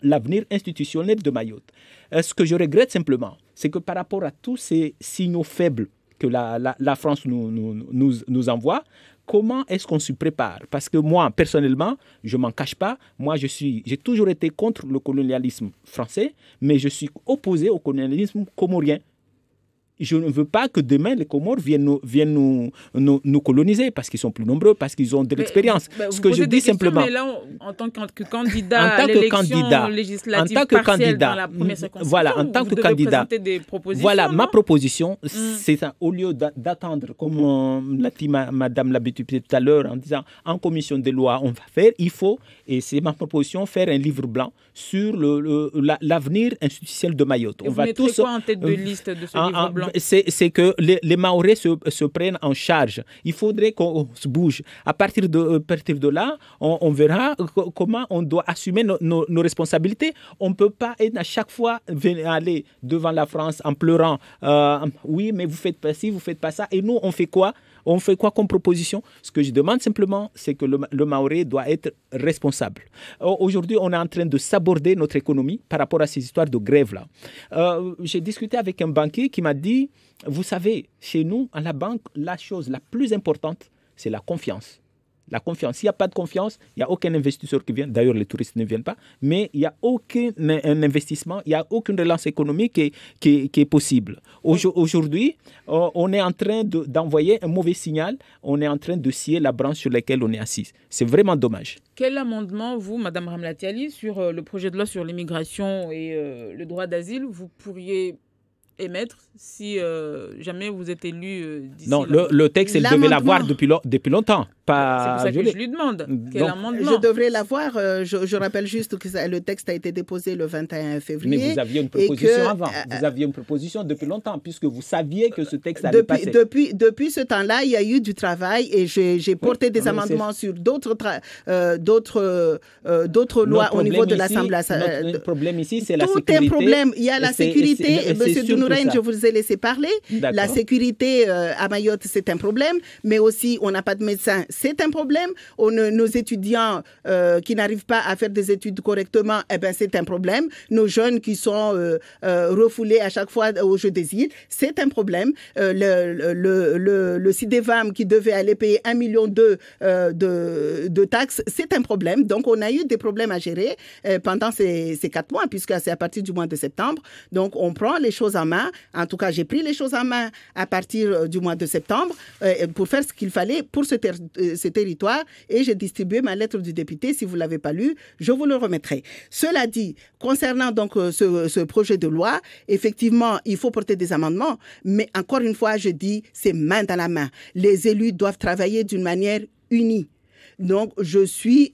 l'avenir institutionnel de Mayotte? Ce que je regrette simplement, c'est que par rapport à tous ces signaux faibles que la France nous envoie, comment est-ce qu'on s'y prépare? Parce que moi, personnellement, je ne m'en cache pas. Moi, j'ai toujours été contre le colonialisme français, mais je suis opposé au colonialisme comorien. Je ne veux pas que demain, les Comores viennent nous coloniser parce qu'ils sont plus nombreux, parce qu'ils ont de l'expérience. Ce que je dis simplement... Mais là, en tant que candidat à l'élection législative partielle dans la première circonscription, voilà, en tant que candidat, présenter des propositions. Voilà, ma proposition, c'est ça. Au lieu d'attendre, comme l'a dit Madame la députée tout à l'heure, en disant en commission des lois, on va faire, il faut, et c'est ma proposition, faire un livre blanc sur l'avenir institutionnel de Mayotte. Et on va tous quoi en tête de liste de ce livre blanc? C'est que les Mahorais se prennent en charge. Il faudrait qu'on se bouge. À partir de là, on verra comment on doit assumer nos responsabilités. On ne peut pas être à chaque fois aller devant la France en pleurant. Oui, mais vous faites pas ci, vous faites pas ça. Et nous, on fait quoi? On fait quoi comme proposition? Ce que je demande simplement, c'est que le Mahorais doit être responsable. Aujourd'hui, on est en train de saborder notre économie par rapport à ces histoires de grève-là. J'ai discuté avec un banquier qui m'a dit, vous savez, chez nous, à la banque, la chose la plus importante, c'est la confiance. La confiance. S'il n'y a pas de confiance, il n'y a aucun investisseur qui vient. D'ailleurs, les touristes ne viennent pas. Mais il n'y a aucun investissement, il n'y a aucune relance économique qui est possible. Aujourd'hui, on est en train d'envoyer un mauvais signal. On est en train de scier la branche sur laquelle on est assis. C'est vraiment dommage. Quel amendement, vous, Mme Ramlati Ali, sur le projet de loi sur l'immigration et le droit d'asile, vous pourriez émettre si jamais vous êtes élu d'ici Non, le texte, elle devait l'avoir depuis longtemps. C'est pour ça que je lui demande. Quel amendement? Je devrais l'avoir. Je rappelle juste que le texte a été déposé le 21 février. Mais vous aviez une proposition avant. Vous aviez une proposition depuis longtemps, puisque vous saviez que ce texte allait passer. Depuis ce temps-là, il y a eu du travail et j'ai porté des amendements sur d'autres lois au niveau de l'Assemblée. Le problème ici, c'est la sécurité. Tout est problème. Il y a la sécurité. Monsieur Dounouraine, je vous ai laissé parler. La sécurité à Mayotte, c'est un problème. Mais aussi, on n'a pas de médecins. C'est un problème. Nos étudiants qui n'arrivent pas à faire des études correctement, c'est un problème. Nos jeunes qui sont refoulés à chaque fois au jeu des îles, c'est un problème. Le CIDEVAM qui devait aller payer 1,2 million de taxes, c'est un problème. Donc, on a eu des problèmes à gérer pendant ces 4 mois, puisque c'est à partir du mois de septembre. Donc, on prend les choses en main. En tout cas, j'ai pris les choses en main à partir du mois de septembre pour faire ce qu'il fallait pour ce territoire et j'ai distribué ma lettre du député. Si vous ne l'avez pas lu, je vous le remettrai. Cela dit, concernant donc ce projet de loi, effectivement, il faut porter des amendements, mais encore une fois, je dis, c'est main dans la main. Les élus doivent travailler d'une manière unie. Donc, je suis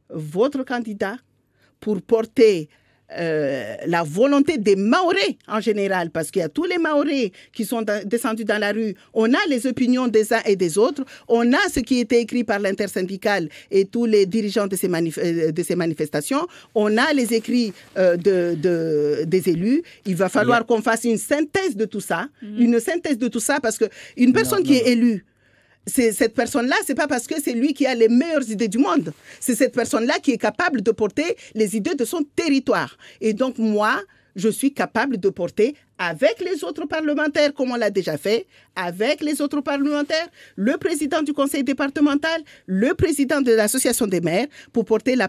votre candidat pour porter la volonté des Mahorais en général, parce qu'il y a tous les Mahorais qui sont descendus dans la rue. On a les opinions des uns et des autres. On a ce qui était écrit par l'intersyndicale et tous les dirigeants de ces manifestations. On a les écrits des élus. Il va falloir qu'on fasse une synthèse de tout ça. Une synthèse de tout ça, parce qu'une personne qui est élue, cette personne-là, ce n'est pas parce que c'est lui qui a les meilleures idées du monde. C'est cette personne-là qui est capable de porter les idées de son territoire. Et donc, moi, je suis capable de porter avec les autres parlementaires, comme on l'a déjà fait, avec les autres parlementaires, le président du conseil départemental, le président de l'association des maires, pour porter la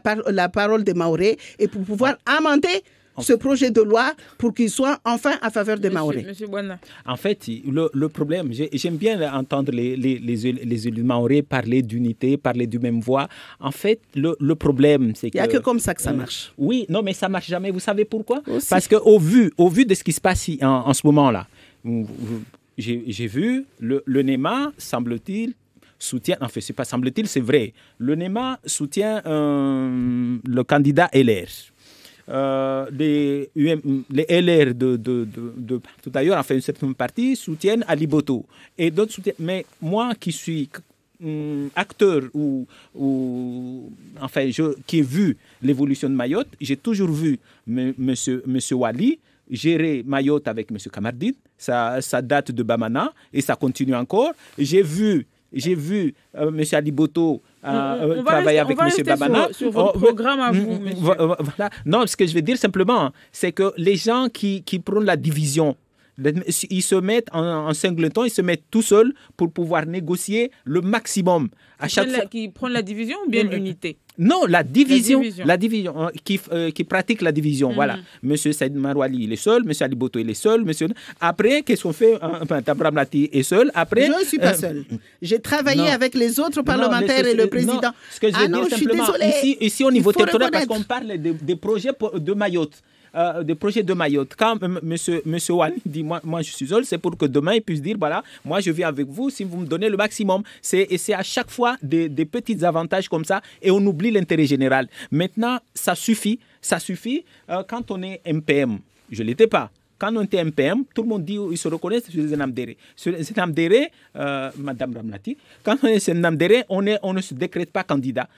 parole des Mahorais et pour pouvoir amender ce projet de loi pour qu'il soit enfin en faveur des Mahorais. Monsieur Bouana. En fait, le problème, j'aime bien entendre les élus Mahorais parler d'unité, parler du même voix. En fait, le problème, c'est que... Il n'y a que comme ça que ça marche. Oui, non, mais ça ne marche jamais. Vous savez pourquoi? Parce qu'au vu de ce qui se passe en ce moment-là, j'ai vu le NEMA, semble-t-il, soutient, enfin, c'est pas semble-t-il, c'est vrai. Le NEMA soutient le candidat LR. Les LR tout d'ailleurs, enfin une certaine partie soutiennent Ali Boto et d'autres soutiennent. Mais moi qui suis acteur qui ai vu l'évolution de Mayotte, j'ai toujours vu Monsieur Wali gérer Mayotte avec Monsieur Kamardine. Ça date de Bamana et ça continue encore. J'ai vu M. Ali Boto travailler avec M. Bamana. Sur votre programme à vous, monsieur. Voilà. Non, ce que je veux dire simplement, c'est que les gens qui prennent la division, ils se mettent en singleton, ils se mettent tout seuls pour pouvoir négocier le maximum. Qui prennent la division ou bien l'unité? Non, la division qui pratique la division. Voilà. Monsieur Saïd Marouali, il est seul. Monsieur Ali Boto, il est seul. Après, qu'est-ce qu'on fait? Tabram Lati est seul. Après, je ne suis pas seul. J'ai travaillé avec les autres parlementaires et le président. Non, ce que je veux dire simplement, ici au niveau territorial, parce qu'on parle des projets de Mayotte. Des projets de Mayotte. Quand monsieur Wani dit moi je suis seul, c'est pour que demain il puisse dire voilà, moi je viens avec vous si vous me donnez le maximum. C'est à chaque fois des petits avantages comme ça et on oublie l'intérêt général. Maintenant, ça suffit quand on est MPM. Je ne l'étais pas. Quand on était MPM, tout le monde dit ils se reconnaissent sur les Namdéré. Sur les Namdéré, Madame Ramlati, quand on est sur les Namdéré, on ne se décrète pas candidat.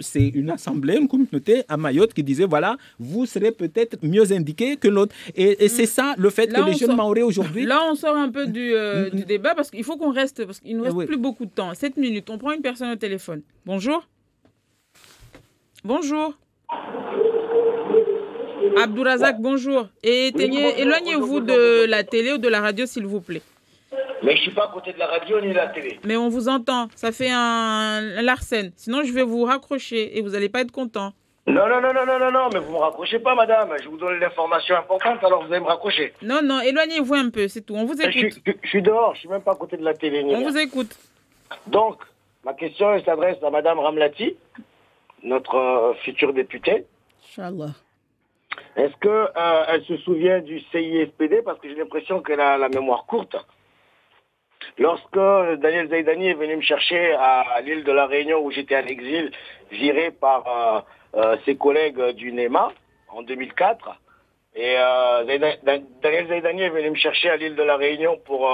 C'est une assemblée, une communauté à Mayotte qui disait voilà, vous serez peut-être mieux indiqué que l'autre. Et c'est ça le fait que les jeunes Mahorais aujourd'hui. Là, on sort un peu du débat parce qu'il faut qu'on reste, parce qu'il ne nous reste plus beaucoup de temps. 7 minutes. On prend une personne au téléphone. Bonjour. Bonjour. Abdourazak, bonjour. Et éloignez-vous de la télé ou de la radio, s'il vous plaît. Mais je ne suis pas à côté de la radio ni de la télé. Mais on vous entend. Ça fait un Larsen. Sinon, je vais vous raccrocher et vous n'allez pas être content. Non, mais vous ne me raccrochez pas, madame. Je vous donne l'information importante, alors vous allez me raccrocher. Non, éloignez-vous un peu, c'est tout. On vous écoute. Je suis dehors, je ne suis même pas à côté de la télé. On vous écoute. Donc, ma question s'adresse à madame Ramlati, notre future députée. Inch'Allah. Est-ce qu'elle se souvient du CISPD? Parce que j'ai l'impression qu'elle a la mémoire courte. Lorsque Daniel Zaidani est venu me chercher à l'île de la Réunion où j'étais en exil, viré par ses collègues du NEMA en 2004, et Daniel Zaidani est venu me chercher à l'île de la Réunion pour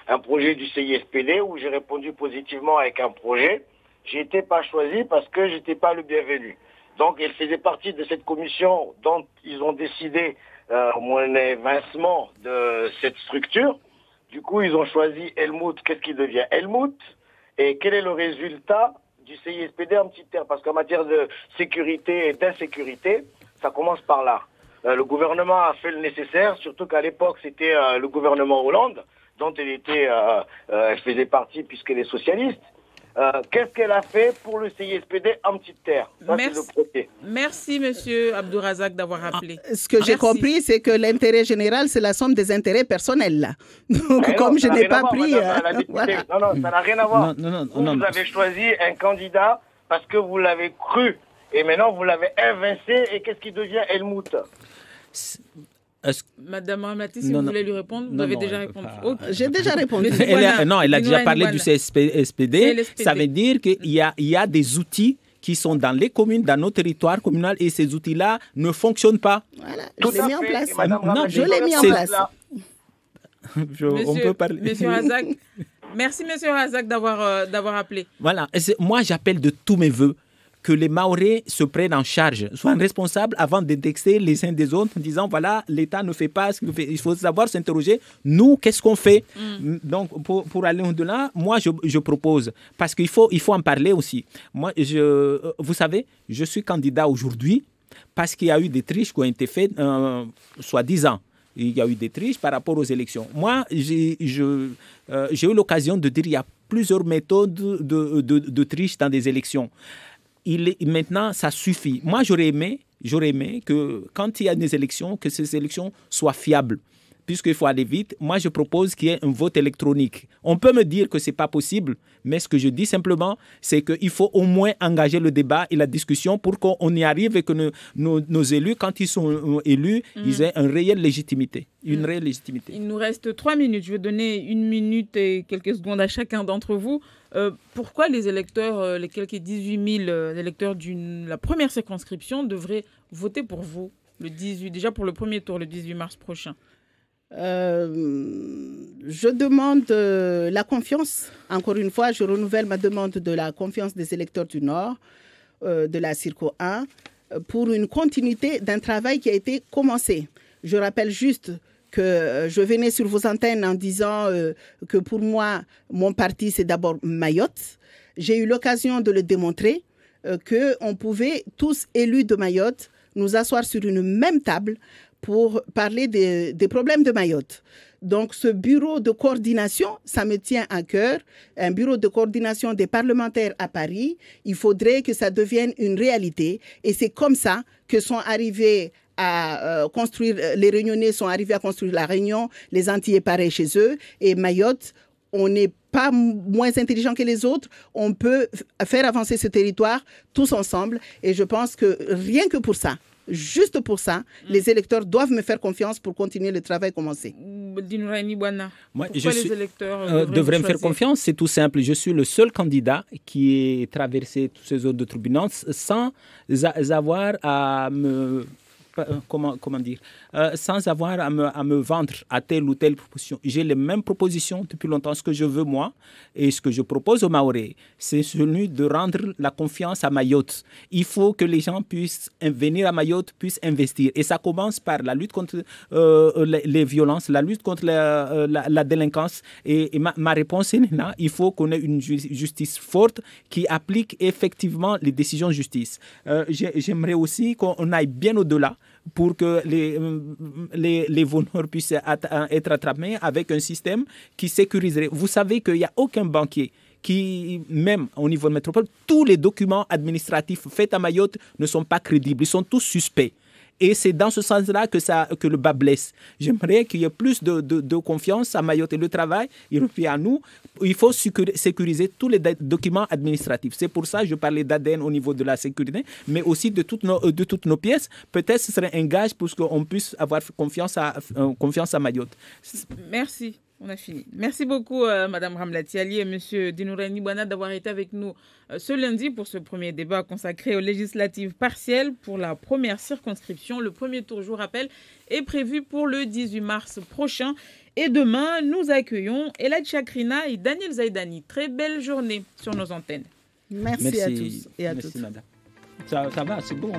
un projet du CISPD où j'ai répondu positivement avec un projet. J'ai été pas choisi parce que j'étais pas le bienvenu. Donc elle faisait partie de cette commission dont ils ont décidé mon évincement de cette structure. Du coup, ils ont choisi Helmut. Qu'est-ce qui devient Helmut? Et quel est le résultat du CISPD en petite terre? Parce qu'en matière de sécurité et d'insécurité, ça commence par là. Le gouvernement a fait le nécessaire, surtout qu'à l'époque, c'était le gouvernement Hollande, dont elle faisait partie puisqu'elle est socialiste. Qu'est-ce qu'elle a fait pour le CISPD en petite terre? Ça, Merci, monsieur Abdourazak, d'avoir appelé. Ce que j'ai compris, c'est que l'intérêt général, c'est la somme des intérêts personnels. Là. Donc, comme je n'ai pas pris... voilà. Non, ça n'a rien à voir. Vous avez choisi un candidat parce que vous l'avez cru. Et maintenant, vous l'avez évincé. Et qu'est-ce qui devient Helmut? Madame Ramlati, si vous voulez lui répondre, vous avez déjà répondu. Okay. J'ai déjà répondu. Elle a déjà parlé du CSPD. Ça veut dire qu'il y a des outils qui sont dans les communes, dans nos territoires communaux, et ces outils-là ne fonctionnent pas. Voilà, je l'ai mis en place. Je l'ai mis en place. On peut parler. Monsieur Razak, merci, monsieur Razak, d'avoir appelé. Voilà, moi j'appelle de tous mes voeux que les Mahorais se prennent en charge, soient responsables avant de détecter les uns des autres en disant voilà, l'État ne fait pas ce qu'il fait. Il faut savoir s'interroger, nous, qu'est-ce qu'on fait? Donc, pour aller au-delà, moi, je propose, parce qu'il faut en parler aussi. Moi, vous savez, je suis candidat aujourd'hui parce qu'il y a eu des triches qui ont été faites, soi-disant. Il y a eu des triches par rapport aux élections. Moi, j'ai eu l'occasion de dire qu'il y a plusieurs méthodes de triche dans des élections. Maintenant, ça suffit. Moi, j'aurais aimé que quand il y a des élections, que ces élections soient fiables. Puisqu'il faut aller vite, moi, je propose qu'il y ait un vote électronique. On peut me dire que ce n'est pas possible, mais ce que je dis simplement, c'est qu'il faut au moins engager le débat et la discussion pour qu'on y arrive et que nos élus, quand ils sont élus, ils aient une réelle légitimité. Il nous reste 3 minutes. Je vais donner 1 minute et quelques secondes à chacun d'entre vous. Pourquoi les électeurs, les quelques 18 000 électeurs de la première circonscription devraient voter pour vous déjà pour le premier tour, le 18 mars prochain? Je demande la confiance. Encore une fois, je renouvelle ma demande de la confiance des électeurs du Nord, de la Circo 1, pour une continuité d'un travail qui a été commencé. Je rappelle juste que je venais sur vos antennes en disant que pour moi, mon parti, c'est d'abord Mayotte. J'ai eu l'occasion de le démontrer, qu'on pouvait, tous élus de Mayotte, nous asseoir sur une même table pour parler des problèmes de Mayotte. Donc, ce bureau de coordination, ça me tient à cœur. Un bureau de coordination des parlementaires à Paris, il faudrait que ça devienne une réalité. Et c'est comme ça que sont arrivés à construire, les Réunionnais sont arrivés à construire la Réunion, les Antillais pareil chez eux. Et Mayotte, on n'est pas moins intelligent que les autres. On peut faire avancer ce territoire tous ensemble. Et je pense que rien que pour ça, juste pour ça, les électeurs doivent me faire confiance pour continuer le travail commencé. Pourquoi les électeurs devraient me faire confiance? C'est tout simple. Je suis le seul candidat qui ait traversé tous ces autres de tribunaux sans avoir à me... Comment dire, sans avoir à me vendre à telle ou telle proposition. J'ai les mêmes propositions depuis longtemps. Ce que je veux, moi, et ce que je propose aux Mahorais, c'est celui de rendre la confiance à Mayotte. Il faut que les gens puissent venir à Mayotte, puissent investir. Et ça commence par la lutte contre les violences, la lutte contre la délinquance. Et ma réponse est là. Il faut qu'on ait une justice forte qui applique effectivement les décisions de justice. J'aimerais aussi qu'on aille bien au-delà. pour que les voleurs puissent être attrapés avec un système qui sécuriserait. Vous savez qu'il n'y a aucun banquier qui, même au niveau de métropole, tous les documents administratifs faits à Mayotte ne sont pas crédibles, ils sont tous suspects. Et c'est dans ce sens-là que le bas blesse. J'aimerais qu'il y ait plus de confiance à Mayotte et le travail, il revient à nous. Il faut sécuriser tous les documents administratifs. C'est pour ça que je parlais d'ADN au niveau de la sécurité, mais aussi de toutes nos pièces. Peut-être ce serait un gage pour qu'on puisse avoir confiance à Mayotte. Merci. On a fini. Merci beaucoup, Madame Ramlati Ali et Monsieur Dinourani Bouana d'avoir été avec nous ce lundi pour ce premier débat consacré aux législatives partielles pour la première circonscription. Le premier tour, je vous rappelle, est prévu pour le 18 mars prochain. Et demain, nous accueillons Elad Chakrina et Daniel Zaidani. Très belle journée sur nos antennes. Merci à tous et à toutes. Merci, madame. Ça va, c'est bon.